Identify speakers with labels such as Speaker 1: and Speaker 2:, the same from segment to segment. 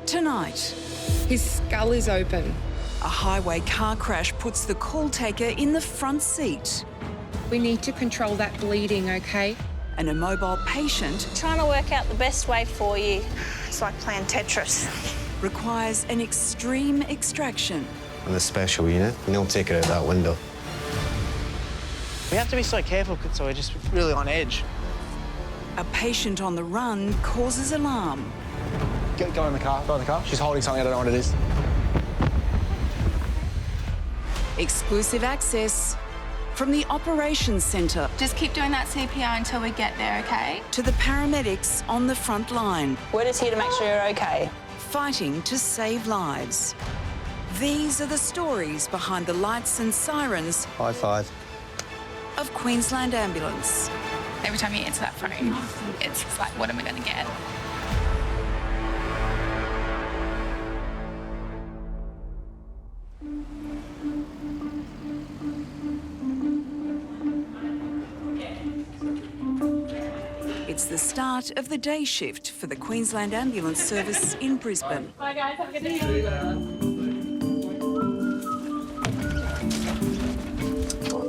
Speaker 1: Tonight,
Speaker 2: His skull is open.
Speaker 1: a highway car crash puts the call taker in the front seat.
Speaker 2: We need to control that bleeding, okay?
Speaker 1: And a mobile patient
Speaker 3: Trying to work out the best way for you. It's like playing Tetris.
Speaker 1: requires an extreme extraction.
Speaker 4: With a special unit, you don't take it out that window.
Speaker 5: We have to be so careful, so we're just really on edge.
Speaker 1: A patient on the run causes alarm.
Speaker 5: Go in the car, go in the car. She's holding something, I don't know what it is.
Speaker 1: Exclusive access from the operations centre
Speaker 6: Just keep doing that CPR until we get there, okay?
Speaker 1: to the paramedics on the front line,
Speaker 3: We're just here to make sure you're okay.
Speaker 1: fighting to save lives. These are the stories behind the lights and sirens
Speaker 4: High five.
Speaker 1: of Queensland Ambulance.
Speaker 6: Every time you answer that phone, it's like, what am I going to get?
Speaker 1: It's the start of the day shift for the Queensland Ambulance Service in Brisbane.
Speaker 6: Bye, guys. Have a good day.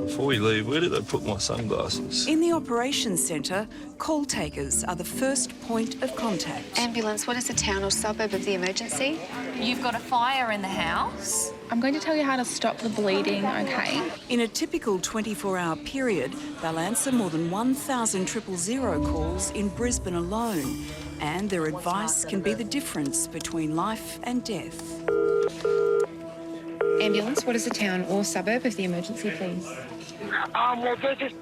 Speaker 7: Before we leave, where did I put my sunglasses?
Speaker 1: In the operations centre, call takers are the first point of contact.
Speaker 8: Ambulance, what is the town or suburb of the emergency?
Speaker 6: You've got a fire in the house. I'm going to tell you how to stop the bleeding, okay?
Speaker 1: In a typical 24-hour period, they'll answer more than 1,000 000 calls in Brisbane alone, and their advice can be the difference between life and death.
Speaker 2: Ambulance, what is the town or suburb of the emergency, please?
Speaker 9: Well,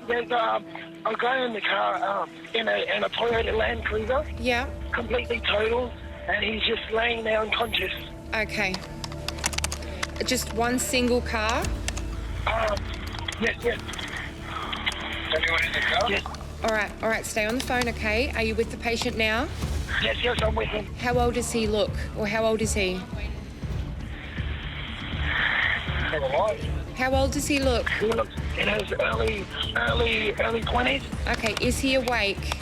Speaker 9: there's a guy in the car in a Toyota Land Cruiser,
Speaker 2: Yeah.
Speaker 9: completely total, and he's just laying there unconscious.
Speaker 2: Okay. Just one single car?
Speaker 9: Yes. Anyone in the car? Yes,
Speaker 2: All right, stay on the phone, okay? Are you with the patient now?
Speaker 9: yes, I'm with him.
Speaker 2: How old does he look? Or how old is he? How old does he look?
Speaker 9: He looks in his early 20s.
Speaker 2: Okay, is he awake?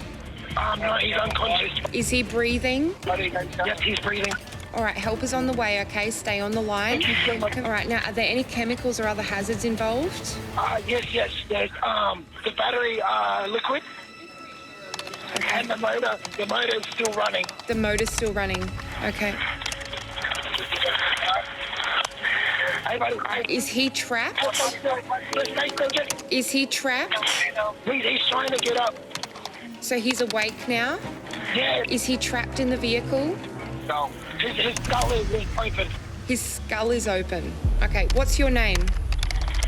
Speaker 9: No, he's unconscious.
Speaker 2: Is he breathing?
Speaker 9: Yes, he's breathing.
Speaker 2: All right, help is on the way, okay? Stay on the line.
Speaker 9: Thank you so much.
Speaker 2: All right, now, are there any chemicals or other hazards involved?
Speaker 9: Yes. There's the battery liquid, and the motor's still running.
Speaker 2: The motor's still running. Okay.
Speaker 9: Hey, buddy,
Speaker 2: Is he trapped? Is he trapped?
Speaker 9: He's trying to get up.
Speaker 2: So he's awake now?
Speaker 9: Yeah.
Speaker 2: Is he trapped in the vehicle?
Speaker 9: No. His skull is open.
Speaker 2: His skull is open. Okay, what's your name?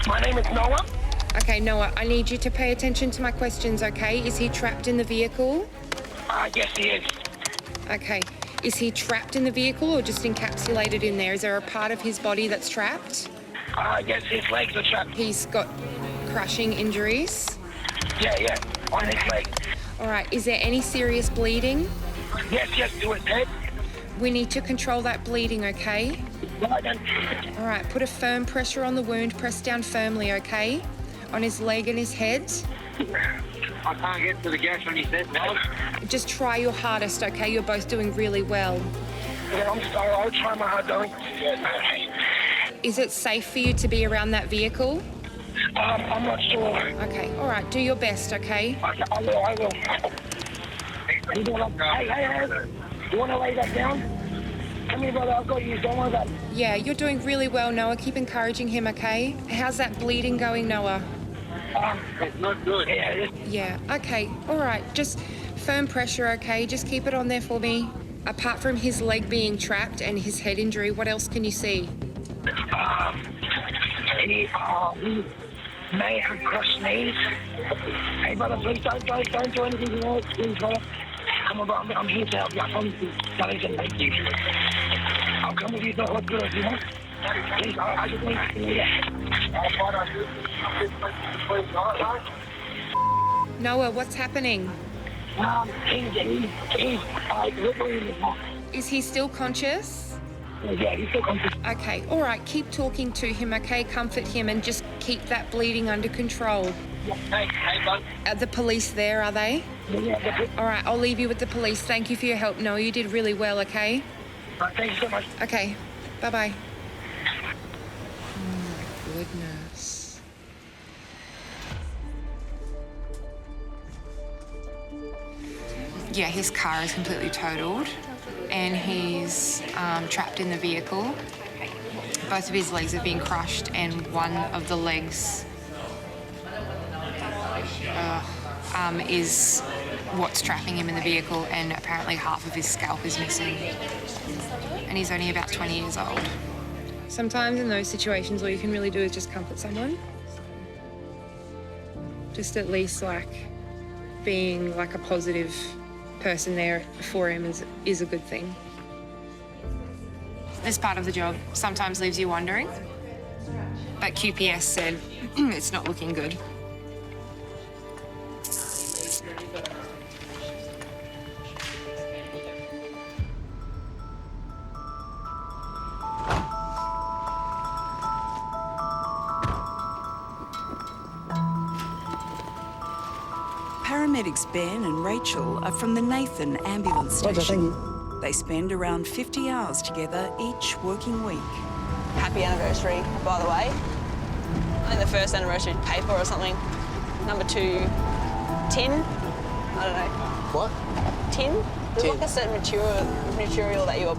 Speaker 9: My name is Noah.
Speaker 2: Okay, Noah, I need you to pay attention to my questions, okay? Is he trapped in the vehicle?
Speaker 9: Yes, he is.
Speaker 2: Okay. Is he trapped in the vehicle or just encapsulated in there? Is there a part of his body that's trapped?
Speaker 9: Yes, his legs are trapped.
Speaker 2: He's got crushing injuries.
Speaker 9: Yeah, on his leg.
Speaker 2: All right, is there any serious bleeding?
Speaker 9: Yes, to his head.
Speaker 2: We need to control that bleeding, okay?
Speaker 9: Right then.
Speaker 2: All right, put a firm pressure on the wound, press down firmly, okay? On his leg and his head.
Speaker 9: I can't get to the gas when he says no.
Speaker 2: Just try your hardest, okay? You're both doing really well.
Speaker 9: Yeah, I'm sorry, I'll try my hard going.
Speaker 2: Is it safe for you to be around that vehicle?
Speaker 9: I'm not sure.
Speaker 2: Okay, all right, do your best, okay?
Speaker 9: I will. Hey. You want to lay that down? Come here, brother, I've got you. Don't worry about it.
Speaker 2: Yeah, you're doing really well, Noah. Keep encouraging him, okay? How's that bleeding going, Noah?
Speaker 9: It's not good.
Speaker 2: Yeah, okay, all right. Just firm pressure, okay? Just keep it on there for me. Apart from his leg being trapped and his head injury, what else can you see?
Speaker 9: He may have crushed knees. Hey, brother, please don't do anything else, please, brother. Come on, brother, I'm here to help you. I promise you. Thank you. I'll come with you to the hospital if you want. Please, I just need to see that.
Speaker 2: Noah, what's happening?
Speaker 9: He's literally in the box.
Speaker 2: Is he still conscious?
Speaker 9: Yeah, he's still conscious.
Speaker 2: Okay, all right, keep talking to him, okay? Comfort him and just keep that bleeding under control.
Speaker 9: Hey, bud.
Speaker 2: Are the police there, are they?
Speaker 9: Yeah,
Speaker 2: All right, I'll leave you with the police. Thank you for your help, Noah. You did really well, okay?
Speaker 9: Right, thank you so much.
Speaker 2: Okay, bye-bye. Oh, my goodness. Yeah, his car is completely totaled and he's trapped in the vehicle. Both of his legs have been crushed and one of the legs is what's trapping him in the vehicle, and apparently half of his scalp is missing. And he's only about 20 years old. Sometimes in those situations all you can really do is just comfort someone. Just at least like being like a positive person there for him is a good thing. This part of the job sometimes leaves you wondering, but QPS said it's not looking good.
Speaker 1: Paramedics Ben and Rachel are from the Nathan ambulance station. They spend around 50 hours together each working week.
Speaker 3: Happy anniversary, by the way. I think the first anniversary paper or something. Number 2, tin. I don't know.
Speaker 5: What?
Speaker 3: Tin? There's like a certain material that you're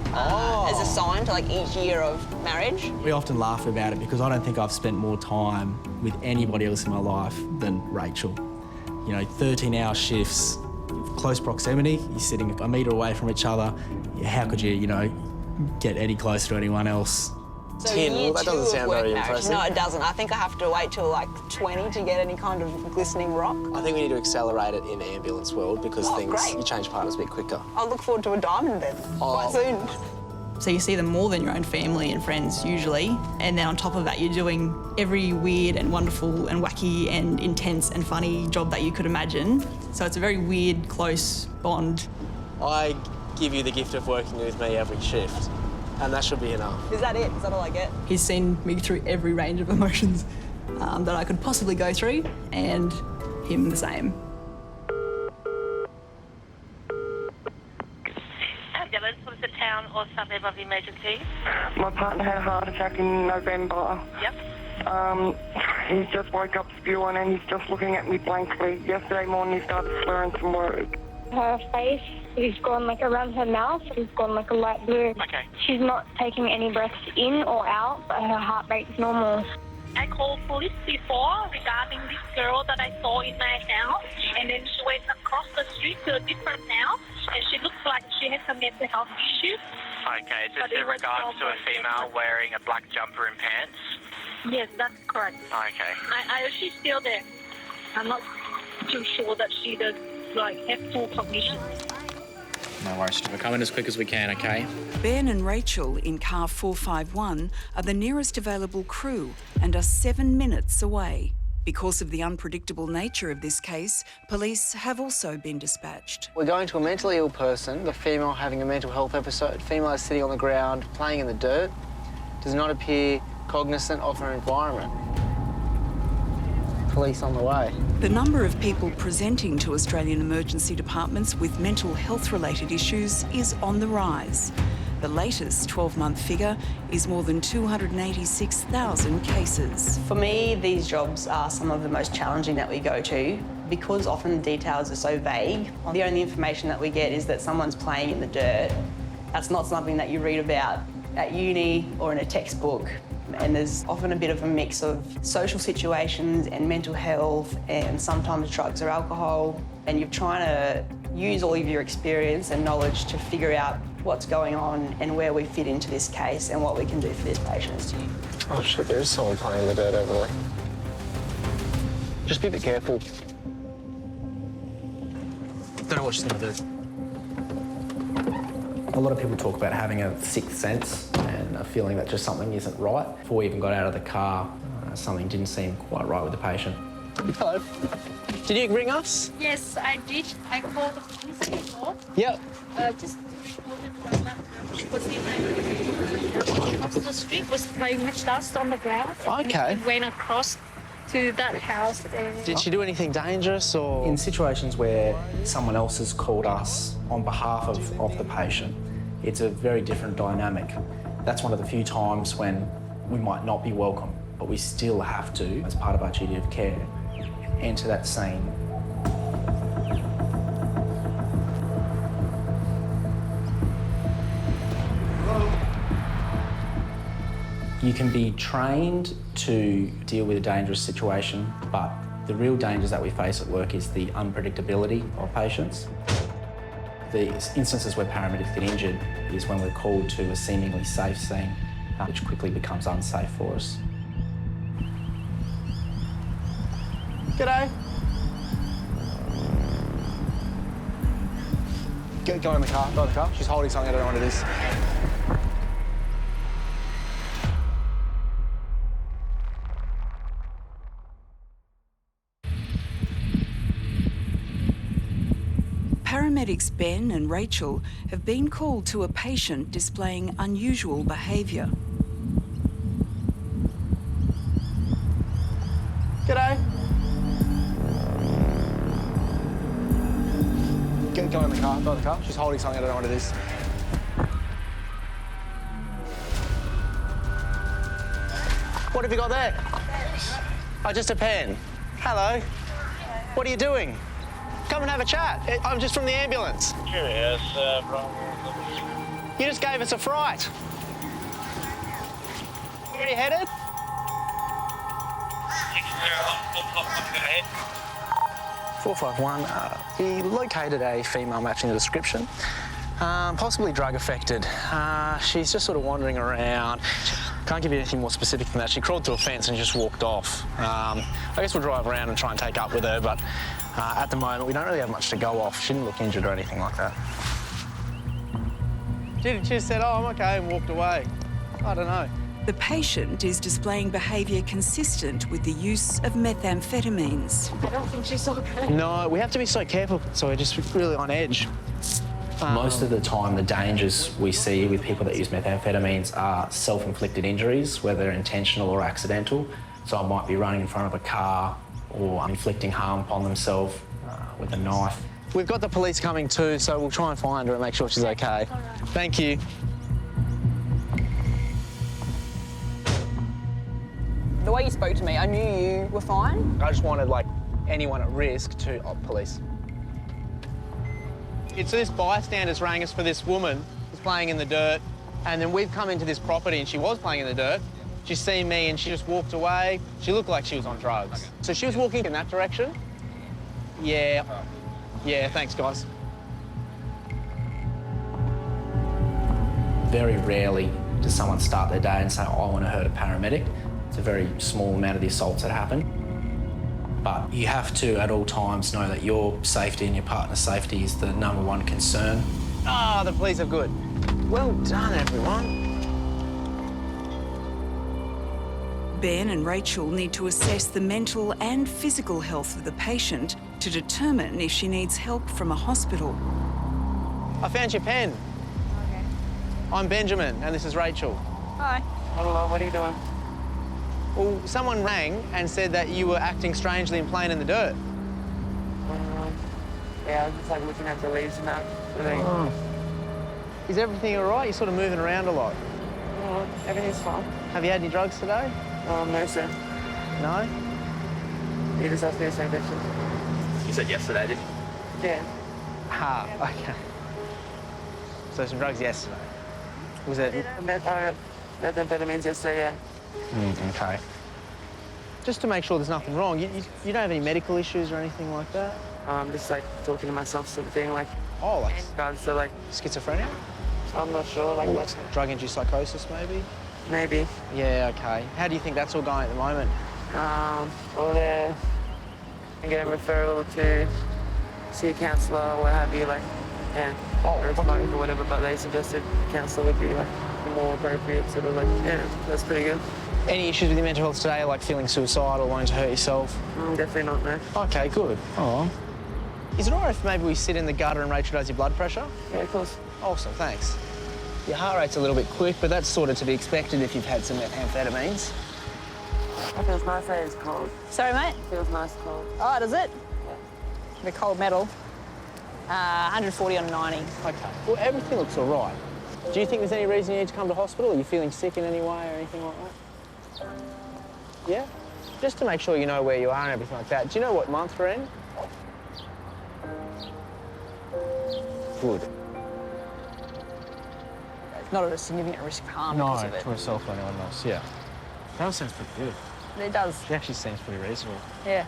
Speaker 3: is assigned to like each year of marriage.
Speaker 10: We often laugh about it because I don't think I've spent more time with anybody else in my life than Rachel. You know, 13-hour shifts, close proximity, you're sitting a metre away from each other. How could you, you know, get any closer to anyone else?
Speaker 3: So
Speaker 5: 10,
Speaker 3: year
Speaker 5: that
Speaker 3: 2
Speaker 5: doesn't
Speaker 3: of
Speaker 5: sound
Speaker 3: work
Speaker 5: very
Speaker 3: marriage.
Speaker 5: impressive.
Speaker 3: No, it doesn't. I think I have to wait till like 20 to get any kind of glistening rock.
Speaker 5: I think we need to accelerate it in the ambulance world because you change partners a bit quicker.
Speaker 3: I'll look forward to a diamond then, quite soon.
Speaker 11: So you see them more than your own family and friends usually, and then on top of that you're doing every weird and wonderful and wacky and intense and funny job that you could imagine. So it's a very weird, close bond.
Speaker 5: I give you the gift of working with me every shift, and that should be enough.
Speaker 3: Is that it? Is that all I get?
Speaker 11: He's seen me through every range of emotions that I could possibly go through, and him the same.
Speaker 12: What is the town or suburb of emergency?
Speaker 9: My partner had a heart attack in November.
Speaker 12: Yep.
Speaker 9: He just woke up spewing and he's just looking at me blankly. Yesterday morning he started slurring some words.
Speaker 13: Her face is gone like around her mouth. It's gone like a light blue.
Speaker 12: Okay.
Speaker 13: She's not taking any breaths in or out, but her heart rate's normal.
Speaker 12: I called police before regarding this girl that I saw in my house, and then she went across the street to a different house, and she looks like she has some mental health issues.
Speaker 14: Okay, is this in regards to a female wearing a black jumper and pants?
Speaker 12: Yes, that's correct.
Speaker 14: Okay.
Speaker 12: She's still there. I'm not too sure that she does have full cognition.
Speaker 15: No worries, we're coming as quick as we can, okay?
Speaker 1: Ben and Rachel in car 451 are the nearest available crew and are 7 minutes away. Because of the unpredictable nature of this case, police have also been dispatched.
Speaker 5: We're going to a mentally ill person, the female having a mental health episode. Female is sitting on the ground, playing in the dirt, does not appear cognizant of her environment. Police on the way.
Speaker 1: The number of people presenting to Australian emergency departments with mental health-related issues is on the rise. The latest 12-month figure is more than 286,000 cases.
Speaker 11: For me, these jobs are some of the most challenging that we go to because often the details are so vague. The only information that we get is that someone's playing in the dirt. That's not something that you read about at uni or in a textbook. And there's often a bit of a mix of social situations and mental health and sometimes drugs or alcohol. And you're trying to use all of your experience and knowledge to figure out what's going on and where we fit into this case and what we can do for this patient.
Speaker 5: Oh shit, there is someone playing in the dirt over there. Just be a bit careful. Don't know what she's gonna do.
Speaker 10: A lot of people talk about having a sixth sense and a feeling that just something isn't right. Before we even got out of the car, something didn't seem quite right with the patient.
Speaker 5: Hello. Did you ring us?
Speaker 12: Yes, I did. I called the police before.
Speaker 5: Yep.
Speaker 12: Just she was across the street, was playing with dust on the ground.
Speaker 5: Okay.
Speaker 12: And went across to that house there.
Speaker 5: Did she do anything dangerous or?
Speaker 10: In situations where someone else has called us on behalf of the patient, It's a very different dynamic. That's one of the few times when we might not be welcome, but we still have to, as part of our duty of care, enter that scene. You can be trained to deal with a dangerous situation, but the real dangers that we face at work is the unpredictability of patients. The instances where paramedics get injured is when we're called to a seemingly safe scene, which quickly becomes unsafe for us.
Speaker 5: G'day. Go in the car, go in the car. She's holding something, I don't know what it is.
Speaker 1: Paramedics Ben and Rachel have been called to a patient displaying unusual behaviour.
Speaker 5: G'day. Go in the car, go in the car. She's holding something, I don't know what it is. What have you got there? Oh, just a pen. Hello. What are you doing? Come and have a chat. I'm just from the ambulance.
Speaker 9: Curious,
Speaker 5: You just gave us a fright. Where are you headed? 451. He located a female matching the description, possibly drug affected. She's just sort of wandering around. Can't give you anything more specific than that. She crawled through a fence and just walked off. I guess we'll drive around and try and take up with her, but at the moment we don't really have much to go off. She didn't look injured or anything like that. She just said, oh, I'm okay, and walked away. I don't know.
Speaker 1: The patient is displaying behaviour consistent with the use of methamphetamines.
Speaker 13: I don't think she's okay.
Speaker 5: No, we have to be so careful, so we're just really on edge.
Speaker 10: Most of the time, the dangers we see with people that use methamphetamines are self-inflicted injuries, whether intentional or accidental. So I might be running in front of a car or inflicting harm upon themselves with a knife.
Speaker 5: We've got the police coming too, so we'll try and find her and make sure she's okay. Thank you.
Speaker 3: The way you spoke to me, I knew you were fine.
Speaker 5: I just wanted, like, anyone at risk to... Oh, police. It's this bystanders rang us for this woman who's playing in the dirt, and then we've come into this property and she was playing in the dirt. She's seen me and she just walked away. She looked like she was on drugs. Okay. So she was walking in that direction? Yeah. Yeah, thanks, guys.
Speaker 10: Very rarely does someone start their day and say, oh, I want to hurt a paramedic. It's a very small amount of the assaults that happen. But you have to, at all times, know that your safety and your partner's safety is the #1 concern.
Speaker 5: Ah, the police are good. Well done, everyone.
Speaker 1: Ben and Rachel need to assess the mental and physical health of the patient to determine if she needs help from a hospital.
Speaker 5: I found your pen.
Speaker 3: Okay.
Speaker 5: I'm Benjamin, and this is Rachel.
Speaker 3: Hi.
Speaker 5: Hello, what are you doing? Well, someone rang and said that you were acting strangely and playing in the dirt.
Speaker 16: Yeah, I was just like looking at the leaves and that.
Speaker 5: Oh. Is everything all right? You're sort of moving around a lot.
Speaker 16: No, everything's fine.
Speaker 5: Have you had any drugs today?
Speaker 16: No, sir.
Speaker 5: No?
Speaker 16: You just asked me the same question.
Speaker 15: You said yesterday, didn't you?
Speaker 16: Yeah.
Speaker 5: Ah, okay. So some drugs yesterday. Was it?
Speaker 16: Methamphetamines yesterday, yeah.
Speaker 5: Okay. Just to make sure there's nothing wrong, you don't have any medical issues or anything like that?
Speaker 16: Just like talking to myself sort of thing, like...
Speaker 5: Oh, like...
Speaker 16: So like...
Speaker 5: Schizophrenia?
Speaker 16: I'm not sure, like... What?
Speaker 5: Drug-induced psychosis, maybe?
Speaker 16: Maybe.
Speaker 5: Yeah, okay. How do you think that's all going at the moment?
Speaker 16: Well, they're... I get a referral to see a counsellor or what have you, like... Yeah. Or whatever, but they suggested a counsellor would be, like, more appropriate, sort of like... Yeah, that's pretty good.
Speaker 5: Any issues with your mental health today, like feeling suicidal or wanting to hurt yourself?
Speaker 16: Definitely not, no.
Speaker 5: Okay, good. Oh. Is it all right if maybe we sit in the gutter and Rachel does your blood pressure?
Speaker 16: Yeah, of course.
Speaker 5: Awesome, thanks. Your heart rate's a little bit quick, but that's sort of to be expected if you've had some amphetamines.
Speaker 16: It feels nice, it's cold.
Speaker 3: Sorry, mate?
Speaker 16: It feels nice cold.
Speaker 3: Oh, does it?
Speaker 16: Yeah.
Speaker 3: The cold metal. 140 on 90.
Speaker 5: Okay. Well, everything looks all right. Do you think there's any reason you need to come to hospital? Are you feeling sick in any way or anything like that? Yeah? Just to make sure you know where you are and everything like that. Do you know what month we're in? Good.
Speaker 11: It's not at a significant risk of harm
Speaker 5: No,
Speaker 11: because of it.
Speaker 5: to herself or anyone else, yeah. That sounds pretty good.
Speaker 11: It does.
Speaker 5: She actually seems pretty reasonable.
Speaker 11: Yeah.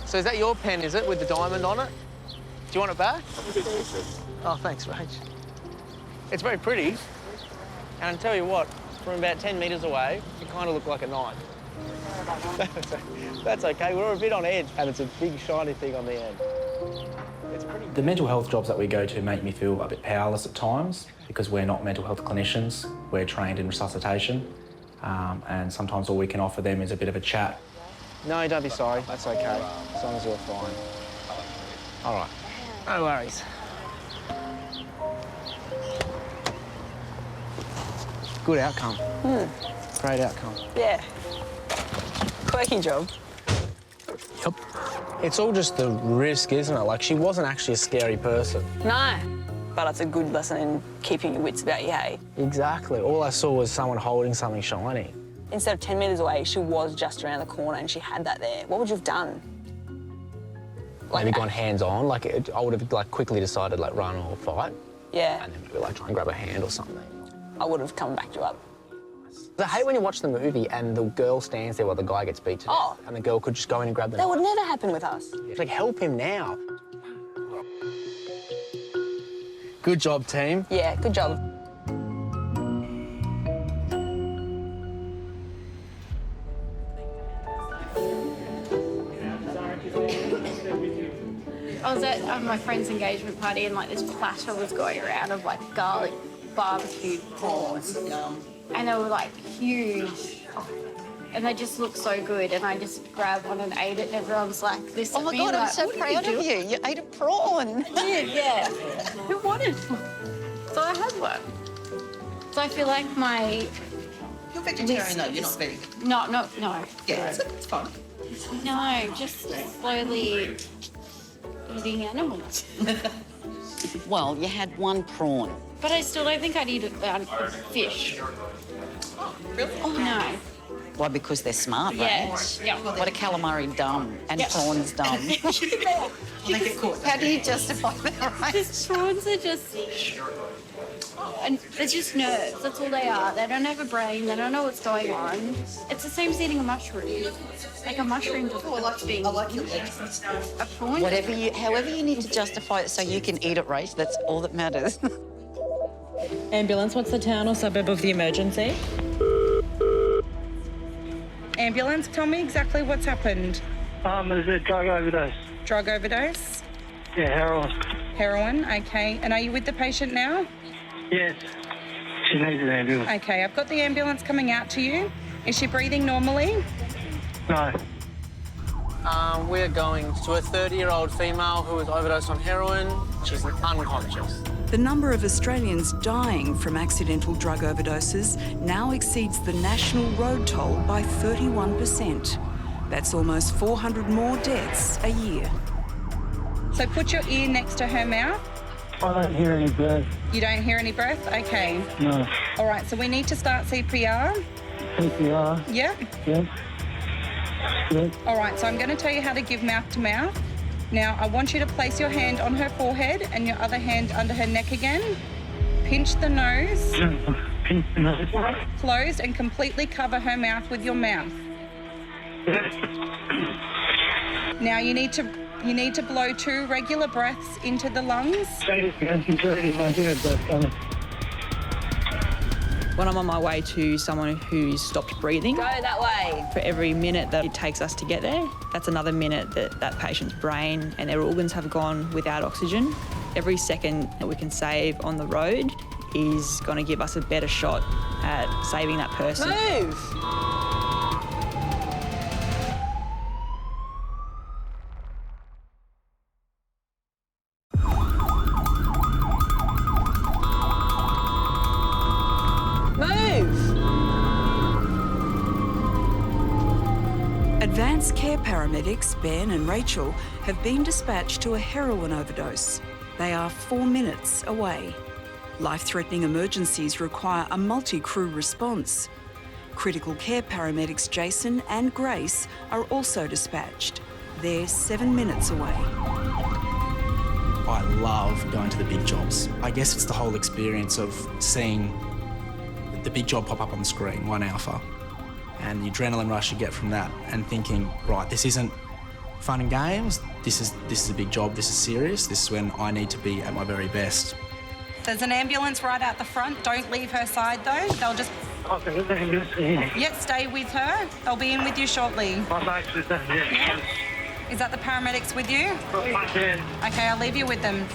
Speaker 5: So is that your pen, is it, with the diamond on it? Do you want it back? Oh, thanks, Rach. It's very pretty. And I'll tell you what, from about 10 metres away, it kind of looked like a knife. That's okay, we're a bit on edge, and it's a big shiny thing on the end. It's pretty...
Speaker 10: The mental health jobs that we go to make me feel a bit powerless at times because we're not mental health clinicians, we're trained in resuscitation, and sometimes all we can offer them is a bit of a chat.
Speaker 5: No, don't be sorry, that's okay, as long as you're fine. All right, no worries. Good outcome. Great outcome.
Speaker 11: Yeah. Quirky job.
Speaker 5: Yep. It's all just the risk, isn't it? Like, she wasn't actually a scary person.
Speaker 11: No. But it's a good lesson in keeping your wits about you, hey?
Speaker 5: Exactly. All I saw was someone holding something shiny.
Speaker 11: Instead of 10 metres away, she was just around the corner and she had that there. What would you have done?
Speaker 5: Maybe gone hands-on. Like, I would have, like, quickly decided, like, run or fight.
Speaker 11: Yeah.
Speaker 5: And then maybe, like, try and grab a hand or something.
Speaker 11: I would have come back you up.
Speaker 5: I hate when you watch the movie and the girl stands there while the guy gets beat to death, and the girl could just go in and grab the
Speaker 11: That
Speaker 5: knife.
Speaker 11: would never happen with us.
Speaker 5: Like, help him now. Good job, team.
Speaker 11: Yeah, good job.
Speaker 17: I was at my friend's engagement party and like this platter was going around of like garlic barbecued prawns. And they were like huge. And they just looked so good. And I just grabbed one and ate it and everyone's like this.
Speaker 18: Oh my God, I'm so proud of you. You ate a prawn.
Speaker 17: I did, yeah. Who wanted one? So I had one. So I feel like my...
Speaker 18: You're vegetarian though, you're not vegan.
Speaker 17: No.
Speaker 18: Yeah, it's fine.
Speaker 17: No, just slowly eating animals.
Speaker 18: Well, you had one prawn.
Speaker 17: But I still don't think I'd eat fish.
Speaker 18: Oh, really?
Speaker 17: Oh, no.
Speaker 18: Why, because they're smart,
Speaker 17: Yeah,
Speaker 18: right?
Speaker 17: yeah.
Speaker 18: What are calamari dumb and prawns dumb?
Speaker 17: They get caught.
Speaker 18: How do you justify that, right?
Speaker 17: Because prawns are just... And they're just nerves, that's all they are. They don't have a brain, they don't know what's going on. It's the same as eating a mushroom. Like a mushroom just being... I like your legs. A prawn.
Speaker 18: However you need to justify it so you can eat it, right? That's all that matters.
Speaker 19: Ambulance, what's the town or suburb of the emergency? Ambulance, tell me exactly what's happened.
Speaker 9: There's a drug overdose.
Speaker 19: Drug overdose?
Speaker 9: Yeah, heroin.
Speaker 19: Heroin, okay. And are you with the patient now?
Speaker 9: Yes. She needs an ambulance.
Speaker 19: Okay, I've got the ambulance coming out to you. Is she breathing normally?
Speaker 9: No.
Speaker 5: We're going to a 30-year-old female who was overdosed on heroin. She's unconscious.
Speaker 1: The number of Australians dying from accidental drug overdoses now exceeds the national road toll by 31%. That's almost 400 more deaths a year.
Speaker 19: So put your ear next to her mouth.
Speaker 9: I don't hear any breath.
Speaker 19: You don't hear any breath? Okay.
Speaker 9: No.
Speaker 19: All right, so we need to start CPR.
Speaker 9: CPR?
Speaker 19: Yeah?
Speaker 9: Yes. Yes.
Speaker 19: All right, so I'm going to tell you how to give mouth to mouth. Now, I want you to place your hand on her forehead and your other hand under her neck again. Pinch the nose.
Speaker 9: Pinch the nose.
Speaker 19: Close and completely cover her mouth with your mouth. Now, you need to blow 2 regular breaths into the lungs.
Speaker 11: When I'm on my way to someone who's stopped breathing, go that way. For every minute that it takes us to get there, that's another minute that that patient's brain and their organs have gone without oxygen. Every second that we can save on the road is going to give us a better shot at saving that person. Move!
Speaker 1: Advanced care paramedics Ben and Rachel have been dispatched to a heroin overdose. They are 4 minutes away. Life-threatening emergencies require a multi-crew response. Critical care paramedics Jason and Grace are also dispatched. They're 7 minutes away.
Speaker 10: I love going to the big jobs. I guess it's the whole experience of seeing the big job pop up on the screen, 1 Alpha, and the adrenaline rush you get from that, and thinking, right, this isn't fun and games, this is a big job, this is serious, this is when I need to be at my very best.
Speaker 19: There's an ambulance right out the front. Don't leave her side though. They'll just... Yeah, stay with her. They'll be in with you shortly. Yeah. Is that the paramedics with you? Okay, I'll leave you with them.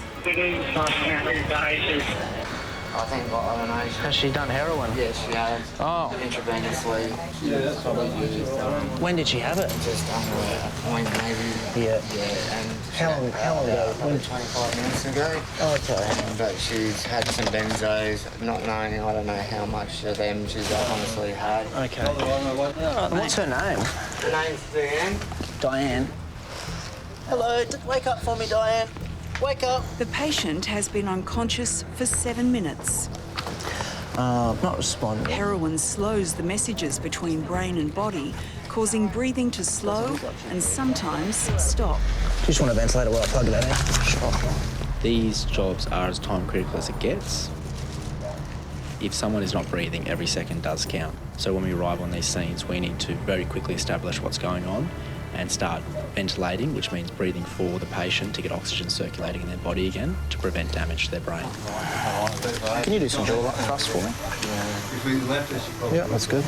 Speaker 16: I think, I don't know.
Speaker 5: Has she done heroin?
Speaker 16: Yes, she has.
Speaker 5: Oh.
Speaker 16: Intravenously. Yeah. Probably used.
Speaker 5: When did she have it?
Speaker 16: Just under a point, maybe.
Speaker 5: Yeah.
Speaker 16: Yeah, and...
Speaker 5: How long ago?
Speaker 16: 25 minutes ago.
Speaker 5: Okay.
Speaker 16: But she's had some benzos, not knowing, I don't know how much of them she's honestly had.
Speaker 5: Okay. What's her name?
Speaker 16: Her name's Diane.
Speaker 5: Diane. Hello, wake up for me, Diane. Wake up.
Speaker 1: The patient has been unconscious for 7 minutes.
Speaker 5: Not responding.
Speaker 1: Heroin slows the messages between brain and body, causing breathing to slow and sometimes stop.
Speaker 5: Do you just want a ventilator while I plug that in? Sure.
Speaker 15: These jobs are as time critical as it gets. If someone is not breathing, every second does count. So when we arrive on these scenes, we need to very quickly establish what's going on and start ventilating, which means breathing for the patient to get oxygen circulating in their body again to prevent damage to their brain.
Speaker 5: Can you do some jaw thrust for me? Yeah, that's good.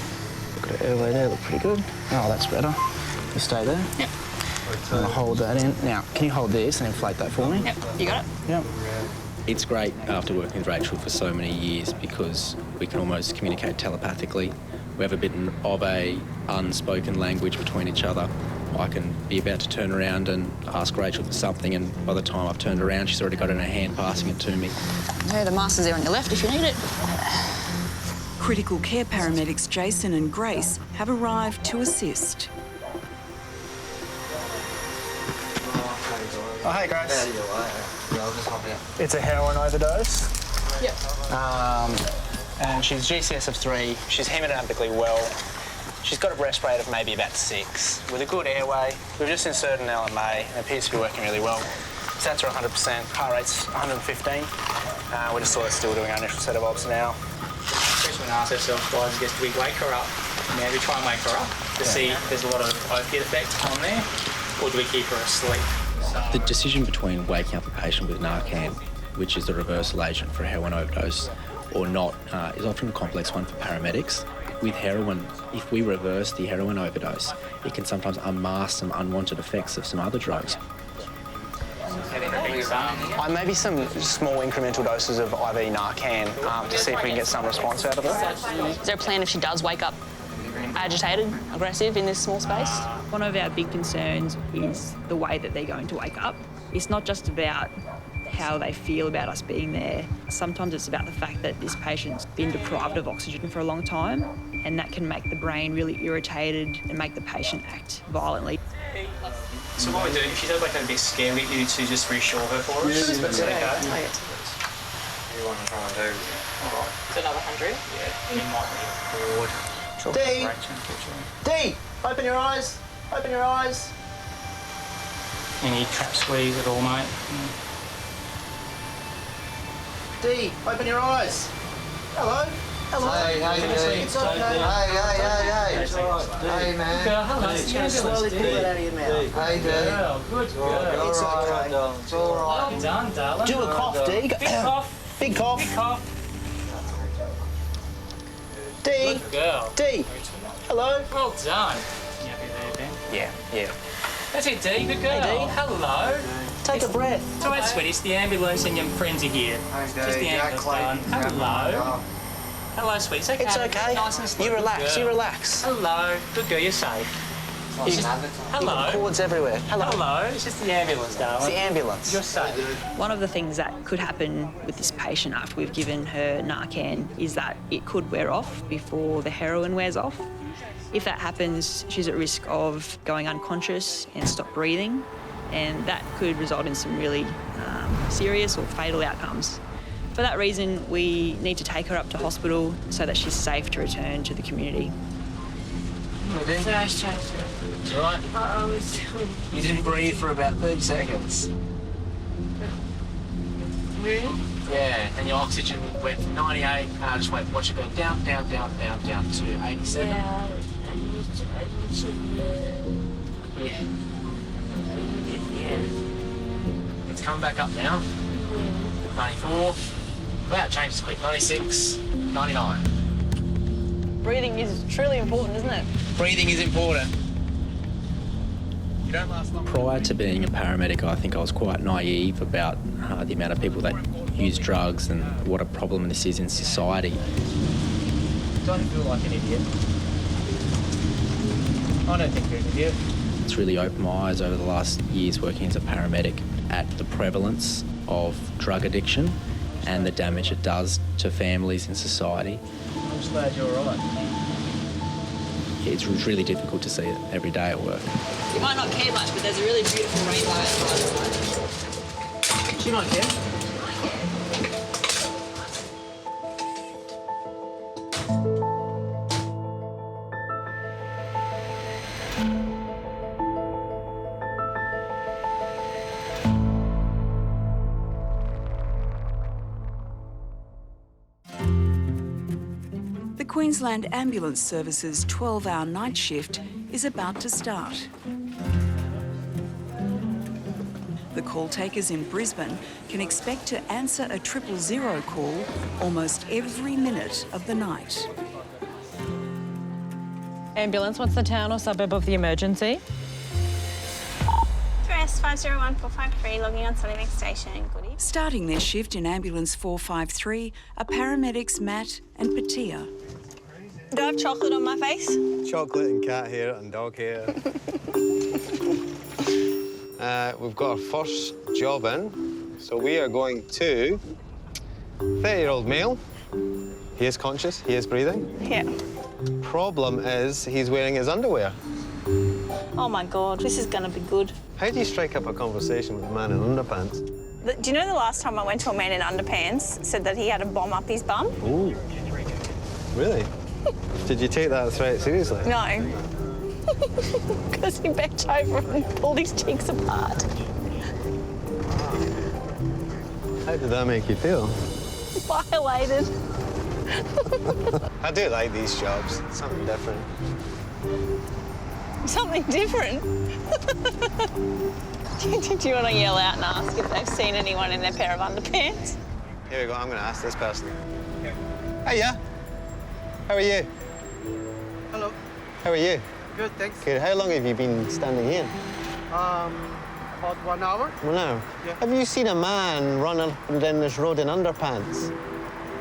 Speaker 5: Look at her airway there, look pretty good. Oh, that's better. You stay there.
Speaker 6: Yep.
Speaker 5: I'm gonna hold that in. Now, can you hold this and inflate that for me?
Speaker 6: Yep, you got it?
Speaker 5: Yep.
Speaker 15: It's great after working with Rachel for so many years because we can almost communicate telepathically. We have a bit of a unspoken language between each other. I can be about to turn around and ask Rachel for something, and by the time I've turned around, she's already got it in her hand, passing it to me.
Speaker 3: Yeah, the master's there on your left if you need it.
Speaker 1: Critical care paramedics Jason and Grace have arrived to assist.
Speaker 5: Oh, hey, Grace.
Speaker 16: Yeah, I'll just hop out.
Speaker 5: It's a heroin overdose.
Speaker 3: Yep.
Speaker 5: And she's GCS of 3. She's hemodynamically well. She's got a breath rate of maybe about 6. With a good airway, we've just inserted an LMA and it appears to be working really well. Stats are 100%, heart rate's 115. We're just sort of still doing our initial set of obs now.
Speaker 15: First we ask ourselves, guys, I guess, do we wake her up? Now we try and wake her up to see if there's a lot of opiate effect on there, or do we keep her asleep? The decision between waking up a patient with Narcan, which is the reversal agent for a heroin overdose, or not, is often a complex one for paramedics. With heroin, if we reverse the heroin overdose, it can sometimes unmask some unwanted effects of some other drugs.
Speaker 5: Maybe some small incremental doses of IV Narcan to see if we can get some response out of it.
Speaker 3: Is there a plan if she does wake up agitated, aggressive in this small space?
Speaker 11: One of our big concerns is the way that they're going to wake up. It's not just about how they feel about us being there. Sometimes it's about the fact that this patient's been deprived of oxygen for a long time, and that can make the brain really irritated and make the patient act violently.
Speaker 15: So what we do, if she does wake up a bit scared, we do to just reassure her for us.
Speaker 3: Yeah.
Speaker 15: Is that okay?
Speaker 3: Okay.
Speaker 16: What do you want to try and do?
Speaker 3: It's another 100.
Speaker 15: Yeah, you might be bored.
Speaker 5: D, open your eyes. Open your eyes.
Speaker 15: Any trap squeeze at all, mate?
Speaker 5: D, open your eyes. Hello. Hello.
Speaker 16: Hey,
Speaker 5: It's okay.
Speaker 16: Hey.
Speaker 5: It's all right.
Speaker 16: Hey, man.
Speaker 15: Hello.
Speaker 5: Just slowly pull it out of your mouth.
Speaker 16: Hey,
Speaker 15: Girl, good girl.
Speaker 5: It's okay.
Speaker 16: It's all right.
Speaker 15: Well done, darling.
Speaker 5: Do a cough, D.
Speaker 15: Big cough.
Speaker 5: Big cough.
Speaker 15: Big cough.
Speaker 5: D.
Speaker 15: Good girl.
Speaker 5: D. Hello.
Speaker 15: Well done. You happy there, Ben?
Speaker 5: Yeah.
Speaker 15: That's it, D. Good girl.
Speaker 5: Hey, D.
Speaker 15: Hello.
Speaker 5: Take a breath.
Speaker 15: It's all right, sweetie. It's the ambulance and your friends are here. Just the ambulance, darling. Hello. Hello, sweetie. It's okay.
Speaker 5: It's okay.
Speaker 15: Nice and slow.
Speaker 5: You relax.
Speaker 15: Good
Speaker 5: You
Speaker 15: girl.
Speaker 5: relax.
Speaker 15: Hello. Good girl. You're safe. Hello.
Speaker 5: Cords everywhere.
Speaker 15: Hello. It's just the ambulance, darling.
Speaker 5: It's the ambulance.
Speaker 15: You're safe.
Speaker 11: One of the things that could happen with this patient after we've given her Narcan is that it could wear off before the heroin wears off.
Speaker 3: If that happens, she's at risk of going unconscious and stop breathing, and that could result in some really serious or fatal outcomes. For that reason, we need to take her up to hospital so that she's safe to return to the community.
Speaker 10: It's all right. You didn't breathe for about 30 seconds.
Speaker 13: Really?
Speaker 10: Yeah, and your oxygen went from 98, just went, watch it go down, down, down, down, down to 87.
Speaker 13: Yeah.
Speaker 10: Yeah. It's coming back up now. 94. Wow, it changes quick. 96, 99.
Speaker 3: Breathing is truly important, isn't it?
Speaker 10: Breathing is important. You don't last long.
Speaker 15: Prior to being a paramedic, I think I was quite naive about the amount of people that use drugs and what a problem this is in society.
Speaker 10: Don't feel like an idiot. I don't think you're an idiot.
Speaker 15: It's really opened my eyes over the last years working as a paramedic at the prevalence of drug addiction and the damage it does to families and society.
Speaker 10: I'm just glad you're all right.
Speaker 15: It's really difficult to see it every day at work.
Speaker 3: You might not care much, but there's a really beautiful rainbow outside.
Speaker 10: She might care.
Speaker 1: The Queensland Ambulance Service's 12-hour night shift is about to start. The call takers in Brisbane can expect to answer a 000 call almost every minute of the night.
Speaker 3: Ambulance, what's the town or suburb of the emergency?
Speaker 12: Dress 501453, logging on Sunnymake Station. Goodie.
Speaker 1: Starting their shift in Ambulance 453 are paramedics Matt and Patia.
Speaker 3: Do I have chocolate on my face?
Speaker 4: Chocolate and cat hair and dog hair. We've got our first job in. So we are going to 30-year-old male. He is conscious, he is breathing.
Speaker 3: Yeah.
Speaker 4: Problem is he's wearing his underwear.
Speaker 3: Oh my God, this is gonna be good.
Speaker 4: How do you strike up a conversation with a man in underpants?
Speaker 3: Do you know the last time I went to a man in underpants said that he had a bomb up his bum?
Speaker 4: Ooh. Really? Did you take that threat seriously?
Speaker 3: No. Because he bent over and pulled his cheeks apart.
Speaker 4: How did that make you feel?
Speaker 3: Violated.
Speaker 4: I do like these jobs. Something different.
Speaker 3: Something different? Do you want to yell out and ask if they've seen anyone in their pair of underpants?
Speaker 4: Here we go, I'm going to ask this person. Hiya. How are you?
Speaker 20: Hello.
Speaker 4: How are you?
Speaker 20: Good, thanks.
Speaker 4: Good. How long have you been standing here?
Speaker 20: About 1 hour.
Speaker 4: 1 hour?
Speaker 20: Yeah.
Speaker 4: Have you seen a man run up and down this road in underpants?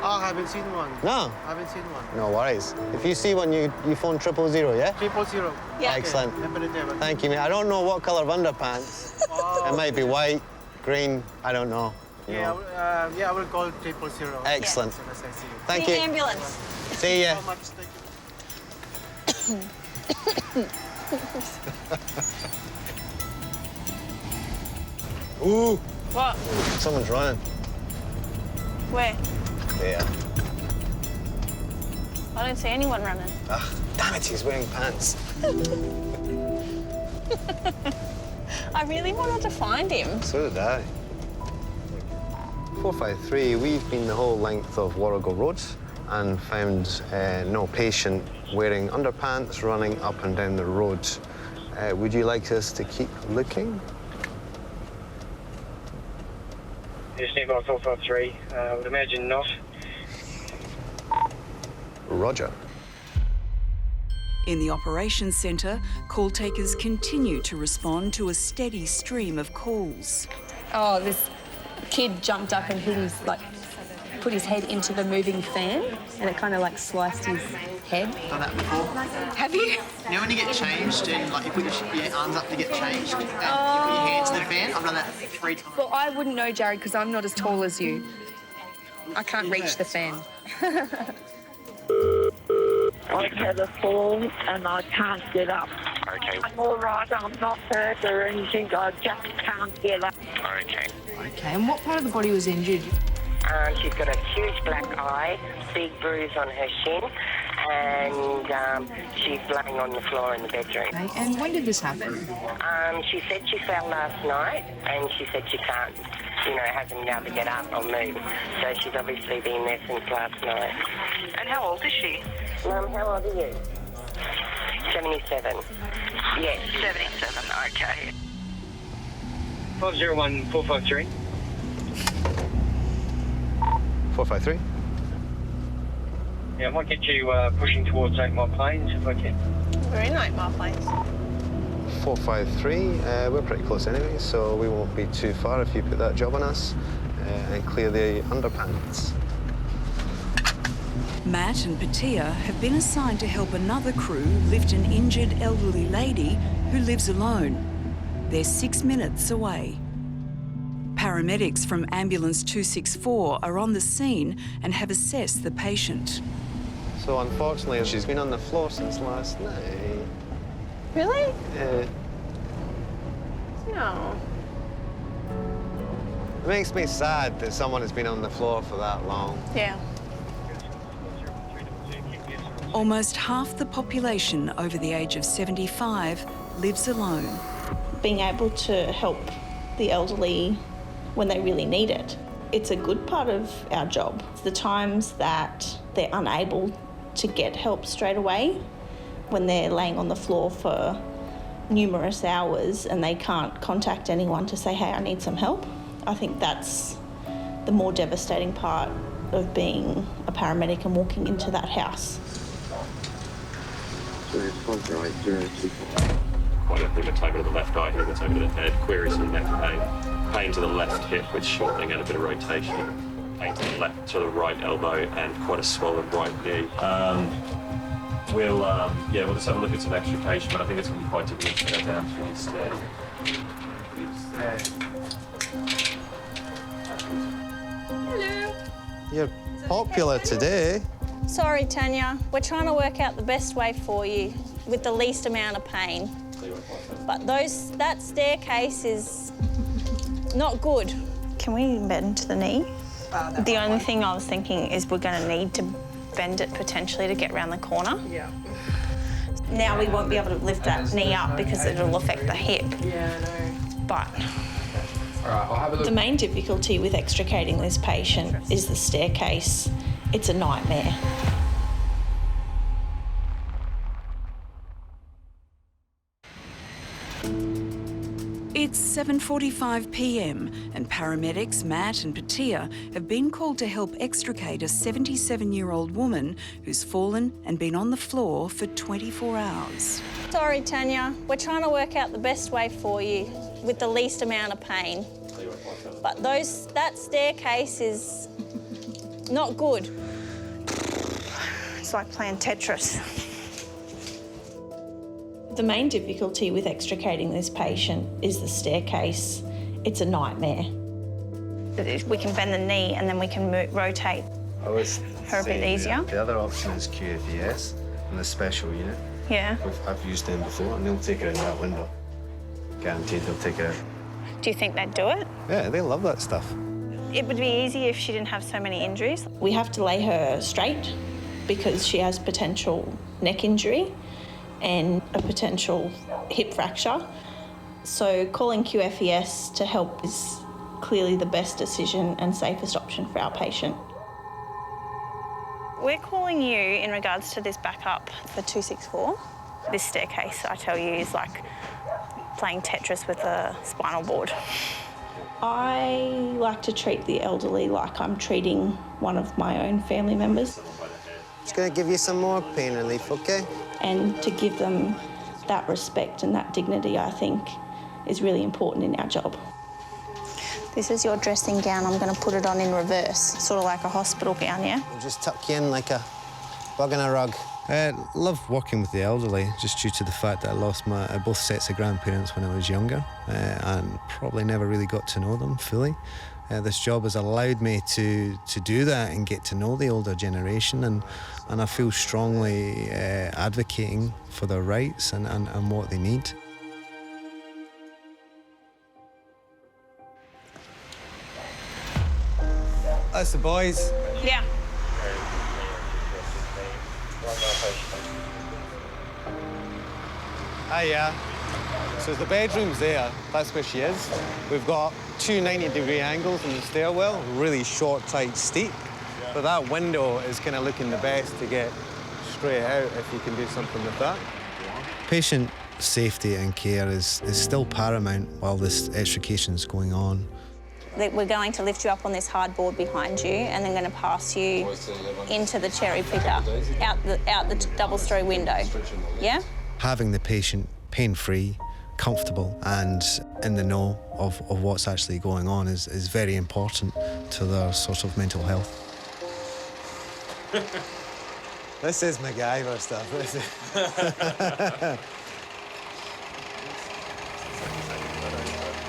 Speaker 20: I haven't seen one.
Speaker 4: No?
Speaker 20: I haven't seen one.
Speaker 4: No worries. If you see one, you phone 000, yeah?
Speaker 20: 000.
Speaker 3: Yeah.
Speaker 4: Excellent.
Speaker 20: Okay.
Speaker 4: Thank you, mate. I don't know what colour of underpants.
Speaker 20: Oh.
Speaker 4: It might be white, green, I don't know.
Speaker 20: Yeah, I will call 000.
Speaker 4: Excellent.
Speaker 20: As soon as I see you.
Speaker 4: Thank
Speaker 3: See
Speaker 4: you.
Speaker 3: ambulance.
Speaker 4: See ya.
Speaker 20: Thank you so much. Thank you.
Speaker 4: Ooh.
Speaker 3: What?
Speaker 4: Someone's running.
Speaker 3: Where?
Speaker 4: Yeah.
Speaker 3: I don't see anyone running.
Speaker 4: Ah, damn it, he's wearing pants.
Speaker 3: I really wanted to find him.
Speaker 4: So did I. 453, we've been the whole length of Warrego Road and found no patient wearing underpants running up and down the road. Would you like us to keep looking?
Speaker 9: Just nearby 453. I would imagine not.
Speaker 4: Roger.
Speaker 1: In the operations centre, call takers continue to respond to a steady stream of calls.
Speaker 21: Oh, this kid jumped up and put his head into the moving fan, and it kind of sliced his head.
Speaker 5: Done that before.
Speaker 21: Have you?
Speaker 5: You know when you get changed and you put your arms up to get changed and you put your hands in the fan? I've done that 3 times.
Speaker 21: Well, I wouldn't know, Jared, because I'm not as tall as you. I can't reach the fan.
Speaker 12: I've had a fall and I can't get up.
Speaker 14: Okay.
Speaker 12: I'm all right, I'm not hurt or anything, I just can't get up.
Speaker 14: Okay.
Speaker 2: Okay, and what part of the body was injured?
Speaker 7: She's got a huge black eye, big bruise on her shin, and she's laying on the floor in the bedroom.
Speaker 2: Okay, and when did this happen?
Speaker 7: She said she fell last night, and she said she can't, hasn't been able to get up or move. So she's obviously been there since last night.
Speaker 12: And how old is she?
Speaker 7: Mum, how old are you? 77. Yes.
Speaker 12: 77, okay.
Speaker 9: 501 453.
Speaker 4: 453.
Speaker 9: Yeah, I might get you pushing towards 8 Mile Plains if I can.
Speaker 21: We're in 8 Mile Plains.
Speaker 4: 453. We're pretty close anyway, so we won't be too far if you put that job on us and clear the underpants.
Speaker 1: Matt and Patia have been assigned to help another crew lift an injured elderly lady who lives alone. They're 6 minutes away. Paramedics from Ambulance 264 are on the scene and have assessed the patient.
Speaker 4: So unfortunately, she's been on the floor since last night.
Speaker 21: Really?
Speaker 4: Yeah.
Speaker 21: No.
Speaker 4: It makes me sad that someone has been on the floor for that long.
Speaker 21: Yeah.
Speaker 1: Almost half the population over the age of 75 lives alone.
Speaker 22: Being able to help the elderly when they really need it, it's a good part of our job. It's the times that they're unable to get help straight away, when they're laying on the floor for numerous hours and they can't contact anyone to say, hey, I need some help. I think that's the more devastating part of being a paramedic and walking into that house.
Speaker 23: Quite a hematoma to the left eye, hematoma to the head, queries from neck pain, pain to the left hip with shortening and a bit of rotation, pain to the left to the right elbow, and quite a swollen right knee. We'll just have a look at some extrication, but I think it's going to be quite difficult to go down through these stairs.
Speaker 21: Hello.
Speaker 4: You're popular today.
Speaker 22: Sorry, Tanya. We're trying to work out the best way for you with the least amount of pain. But that staircase is not good. Can we bend to the knee? The only thing I was thinking is we're going to need to bend it potentially to get around the corner.
Speaker 21: Yeah.
Speaker 22: Now we won't be able to lift that knee up because it'll affect the hip.
Speaker 21: Yeah, I know.
Speaker 22: But
Speaker 21: All right, I'll have a look.
Speaker 22: the main difficulty with extricating this patient is the staircase. It's a nightmare.
Speaker 1: It's 7:45 p.m. and paramedics Matt and Patia have been called to help extricate a 77-year-old woman who's fallen and been on the floor for 24 hours.
Speaker 22: Sorry, Tanya. We're trying to work out the best way for you with the least amount of pain. But that staircase is not good. It's like playing Tetris. The main difficulty with extricating this patient is the staircase. It's a nightmare. We can bend the knee and then we can rotate her a bit easier.
Speaker 4: The other option is QFES and the special unit.
Speaker 22: Yeah.
Speaker 4: I've used them before and they'll take her in that window. Guaranteed they'll take her out.
Speaker 22: Do you think they'd do it?
Speaker 4: Yeah, they love that stuff.
Speaker 22: It would be easy if she didn't have so many injuries. We have to lay her straight because she has potential neck injury and a potential hip fracture. So calling QFES to help is clearly the best decision and safest option for our patient. We're calling you in regards to this backup for 264. This staircase, I tell you, is like playing Tetris with a spinal board. I like to treat the elderly like I'm treating one of my own family members.
Speaker 4: Just gonna give you some more pain relief, okay?
Speaker 22: And to give them that respect and that dignity, I think, is really important in our job. This is your dressing gown. I'm going to put it on in reverse, sort of like a hospital gown, yeah?
Speaker 4: We'll just tuck you in like a bug in a rug. I love working with the elderly, just due to the fact that I lost both sets of grandparents when I was younger and probably never really got to know them fully. This job has allowed me to do that and get to know the older generation, and I feel strongly advocating for their rights and what they need. That's the boys.
Speaker 21: Yeah.
Speaker 4: Hiya. So the bedroom's there, that's where she is. We've got two 90-degree angles in the stairwell, really short, tight, steep. But that window is kind of looking the best to get straight out if you can do something with that. Patient safety and care is still paramount while this extrication is going on.
Speaker 21: We're going to lift you up on this hard board behind you and then going to pass you into the cherry picker, out the double-story window. Yeah?
Speaker 4: Having the patient pain-free, comfortable and in the know of what's actually going on is very important to their sort of mental health. This is MacGyver stuff.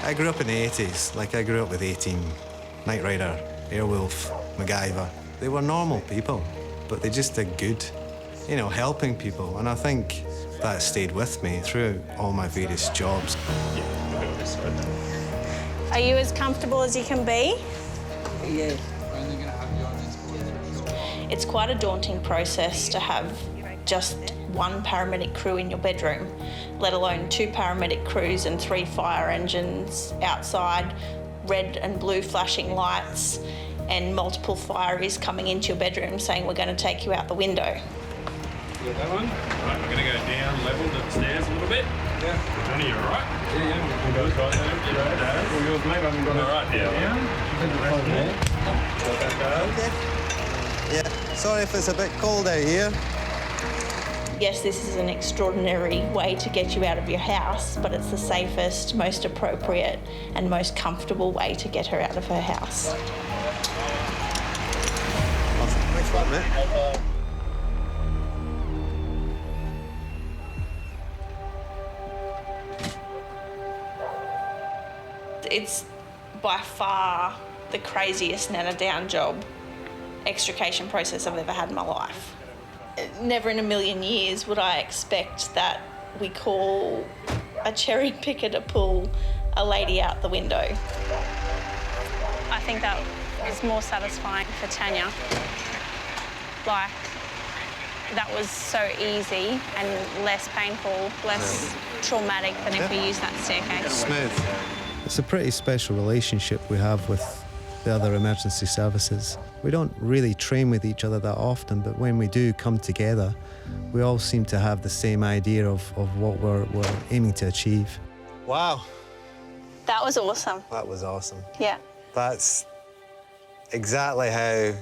Speaker 4: I grew up in the 80s, like I grew up with 18, Knight Rider, Airwolf, MacGyver. They were normal people, but they just did good, you know, helping people. And I think that stayed with me through all my various jobs.
Speaker 21: Are you as comfortable as you can be?
Speaker 11: Yeah.
Speaker 22: It's quite a daunting process to have just one paramedic crew in your bedroom, let alone 2 paramedic crews and 3 fire engines outside, red and blue flashing lights, and multiple fireys coming into your bedroom saying, we're going to take you out the window.
Speaker 8: You got that one? Right, we're going to go down, level to the stairs a little bit. Yeah. Johnny, you all right? Yeah. We'll go right there. All yours, mate. I haven't got it. All right,
Speaker 4: Yeah. Yeah. Sorry if it's a bit cold out here.
Speaker 22: Yes, this is an extraordinary way to get you out of your house, but it's the safest, most appropriate and most comfortable way to get her out of her house.
Speaker 4: Awesome. Thanks for that, mate.
Speaker 22: It's by far the craziest nana-down job extrication process I've ever had in my life. Never in a million years would I expect that we call a cherry picker to pull a lady out the window.
Speaker 21: I think that was more satisfying for Tanya. Like, that was so easy and less painful, less traumatic than if we used that staircase.
Speaker 4: Smooth. It's a pretty special relationship we have with the other emergency services. We don't really train with each other that often, but when we do come together, we all seem to have the same idea of what we're aiming to achieve. Wow.
Speaker 21: That was awesome.
Speaker 4: That was awesome.
Speaker 21: Yeah.
Speaker 4: That's exactly how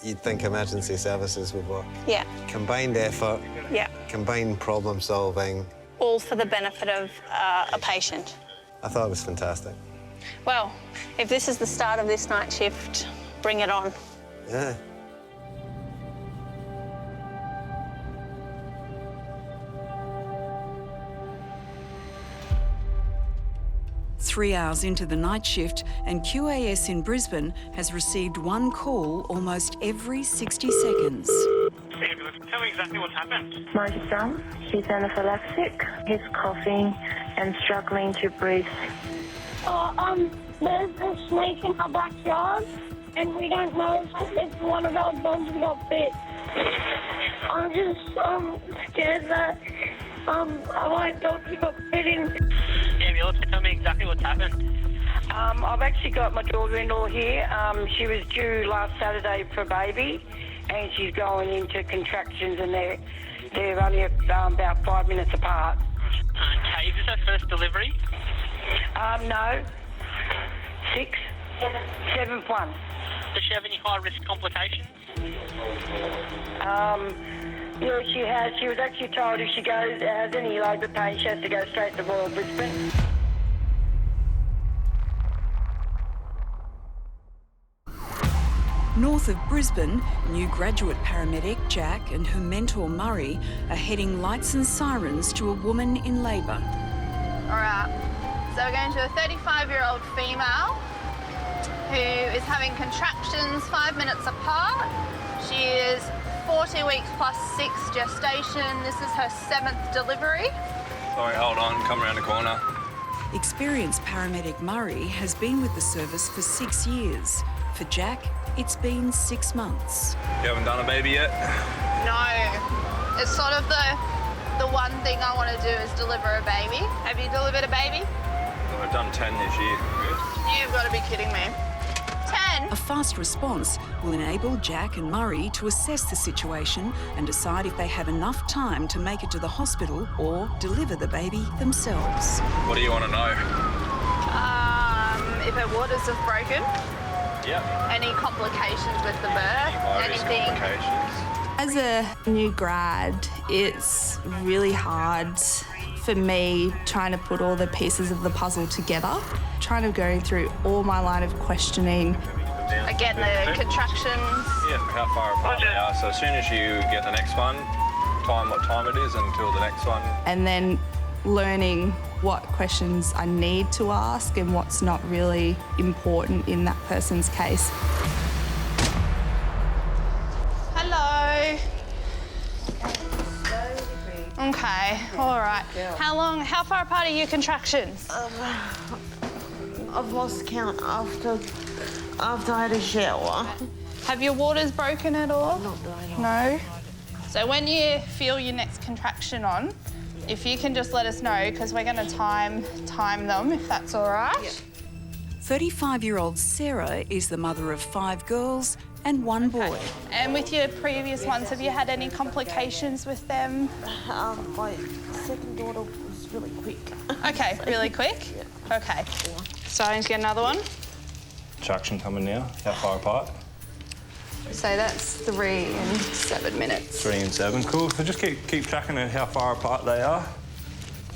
Speaker 4: you'd think emergency services would work.
Speaker 21: Yeah.
Speaker 4: Combined effort.
Speaker 21: Yeah.
Speaker 4: Combined problem solving.
Speaker 21: All for the benefit of a patient.
Speaker 4: I thought it was fantastic.
Speaker 21: Well, if this is the start of this night shift, bring it on.
Speaker 4: Yeah.
Speaker 1: Three hours into the night shift, and QAS in Brisbane has received one call almost every 60 seconds.
Speaker 14: Tell me exactly what's happened.
Speaker 13: My son, he's anaphylaxis. He's coughing and struggling to breathe.
Speaker 12: There's a snake in our backyard, and we don't know if one of our dogs got bit. I'm just scared that our dog got bitten.
Speaker 14: Ambulance, tell me exactly what's happened.
Speaker 17: I've actually got my daughter-in-law here. She was due last Saturday for a baby, and she's going into contractions, and they're only about 5 minutes apart.
Speaker 14: Okay, is this her first delivery?
Speaker 17: No. 6, 7th one.
Speaker 14: Does she have any high-risk complications?
Speaker 17: Yeah, she has. She was actually told if she has any labour pain, she has to go straight to Royal Brisbane.
Speaker 1: North of Brisbane, new graduate paramedic Jack and her mentor Murray are heading lights and sirens to a woman in labour.
Speaker 6: All right, so we're going to a 35-year-old female who is having contractions 5 minutes apart. She is 40 weeks plus 6 gestation. This is her 7th delivery.
Speaker 8: Sorry, hold on, come around the corner.
Speaker 1: Experienced paramedic Murray has been with the service for 6 years. For Jack, it's been 6 months.
Speaker 8: You haven't done a baby yet?
Speaker 6: No, it's sort of the one thing I want to do is deliver a baby. Have you delivered a baby?
Speaker 8: Well, I've done 10 this year. Good.
Speaker 6: You've got to be kidding me. 10?
Speaker 1: A fast response will enable Jack and Murray to assess the situation and decide if they have enough time to make it to the hospital or deliver the baby themselves.
Speaker 8: What do you want to know?
Speaker 6: If her waters have broken.
Speaker 8: Yep.
Speaker 6: Any complications with the birth? Anything?
Speaker 8: Complications.
Speaker 22: As a new grad, it's really hard for me trying to put all the pieces of the puzzle together, trying to go through all my line of questioning.
Speaker 6: Again, the contractions.
Speaker 8: Yeah, how far apart they are. So as soon as you get the next one, what time it is until the next one.
Speaker 22: And then learning what questions I need to ask and what's not really important in that person's case.
Speaker 6: Hello. Okay, all right. How far apart are your contractions?
Speaker 12: I've lost count after I had a shower.
Speaker 6: Have your waters broken at all?
Speaker 12: Not that I know.
Speaker 6: No? So when you feel your next contraction on, if you can just let us know, because we're going to time them, if that's all right.
Speaker 12: Yep.
Speaker 1: 35-year-old Sarah is the mother of 5 girls and 1 boy.
Speaker 6: And with your previous ones, have you had any complications with them?
Speaker 12: My second daughter was really quick.
Speaker 6: Okay, really quick?
Speaker 12: Yeah.
Speaker 6: Okay. Starting to get another one.
Speaker 8: Traction coming now. How far apart?
Speaker 6: So that's 3 and 7 minutes.
Speaker 8: 3 and 7, cool. So just keep tracking at how far apart they are.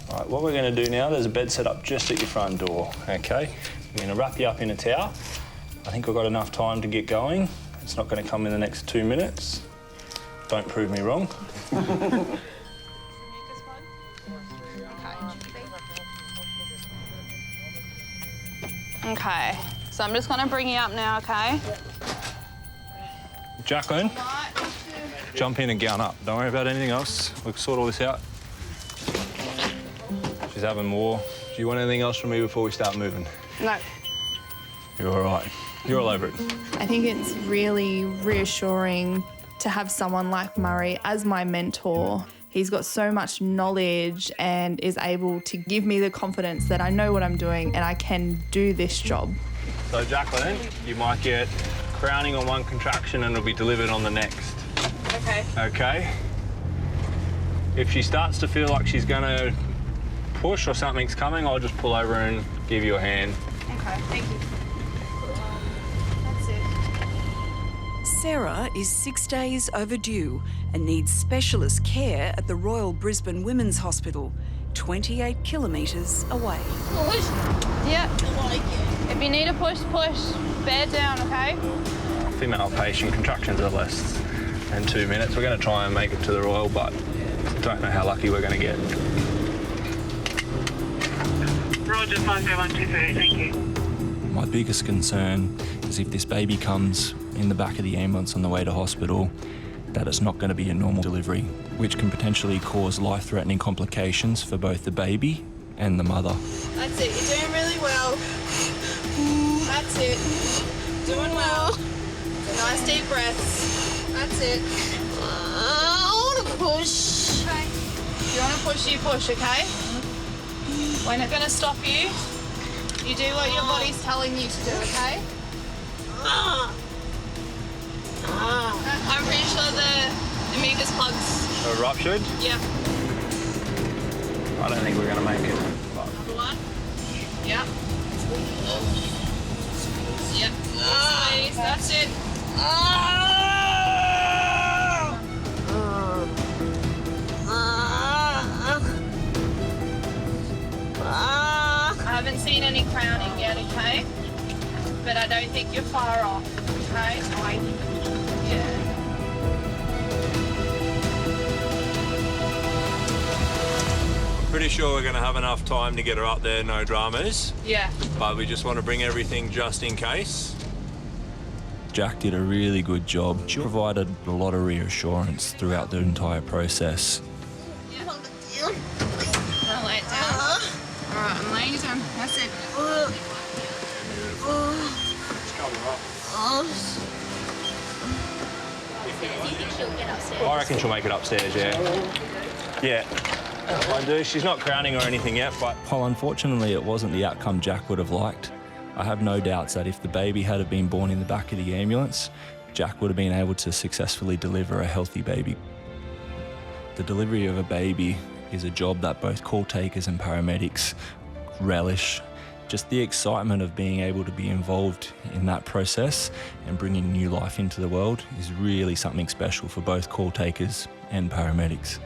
Speaker 8: All right, what we're going to do now, there's a bed set up just at your front door, okay? We're going to wrap you up in a towel. I think we've got enough time to get going. It's not going to come in the next 2 minutes. Don't prove me wrong.
Speaker 6: Okay, so I'm just going to bring you up now, okay?
Speaker 8: Jacqueline, jump in and gown up. Don't worry about anything else. We'll sort all this out. She's having more. Do you want anything else from me before we start moving?
Speaker 6: No.
Speaker 8: You're all right. You're all over it.
Speaker 6: I think it's really reassuring to have someone like Murray as my mentor. He's got so much knowledge and is able to give me the confidence that I know what I'm doing and I can do this job.
Speaker 8: So, Jacqueline, you might get crowning on one contraction and it'll be delivered on the next.
Speaker 6: Okay.
Speaker 8: Okay? If she starts to feel like she's going to push or something's coming, I'll just pull over and give you a hand.
Speaker 6: Okay, thank you. That's it.
Speaker 1: Sarah is 6 days overdue and needs specialist care at the Royal Brisbane Women's Hospital, 28 kilometres away.
Speaker 6: Push. Yep. If you need a push, push. Bear down, okay?
Speaker 8: Female patient contractions are less than 2 minutes. We're going to try and make it to the Royal, but don't know how lucky we're going to get.
Speaker 13: Roger, 50123, thank you.
Speaker 16: My biggest concern is if this baby comes in the back of the ambulance on the way to hospital, that it's not going to be a normal delivery, which can potentially cause life-threatening complications for both the baby and the mother.
Speaker 6: That's it, you're doing really well. That's it. Doing well. Nice deep breaths. That's it.
Speaker 12: I want to push.
Speaker 6: Okay. If you want to push, you push, okay? We're not going to stop you. You do what your body's telling you to do, okay? I'm pretty sure the mucus plugs.
Speaker 8: Are ruptured?
Speaker 6: Yep.
Speaker 8: I don't think we're going to make it.
Speaker 6: Another one. Yep. Yep. Squeeze. That's it. I haven't seen any crowning yet, okay? But I don't think you're far off, okay? Yeah.
Speaker 8: Pretty sure we're going to have enough time to get her up there, no dramas.
Speaker 6: Yeah.
Speaker 8: But we just want to bring everything just in case.
Speaker 16: Jack did a really good job. She provided a lot of reassurance throughout the entire process.
Speaker 2: I'll lay it down. All right, I'm laying you down. That's it.
Speaker 8: I reckon she'll make it upstairs, yeah. I do. She's not crowning or anything yet, but...
Speaker 16: While unfortunately it wasn't the outcome Jack would have liked, I have no doubts that if the baby had been born in the back of the ambulance, Jack would have been able to successfully deliver a healthy baby. The delivery of a baby is a job that both call takers and paramedics relish. Just the excitement of being able to be involved in that process and bringing new life into the world is really something special for both call takers and paramedics.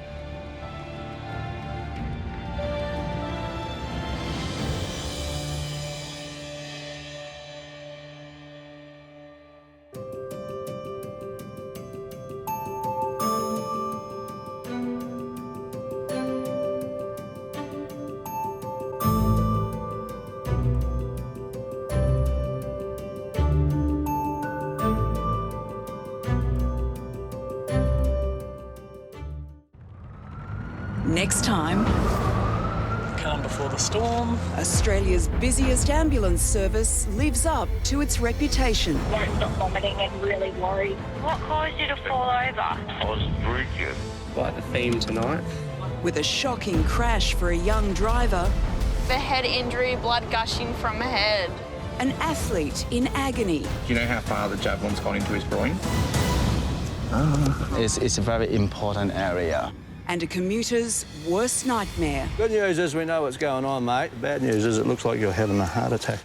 Speaker 1: Next time,
Speaker 5: calm before the storm.
Speaker 1: Australia's busiest ambulance service lives up to its reputation.
Speaker 12: Don't stop vomiting and really worried.
Speaker 13: What caused you to fall over?
Speaker 9: I was drinking.
Speaker 5: Like the theme tonight.
Speaker 1: With a shocking crash for a young driver,
Speaker 15: The head injury, blood gushing from head.
Speaker 1: an athlete in agony,
Speaker 18: Do you know how far the javelin's gone into his groin?
Speaker 19: It's a very important area.
Speaker 1: and a commuter's worst nightmare.
Speaker 8: Good news is we know what's going on, mate. Bad news is it looks like you're having a heart attack.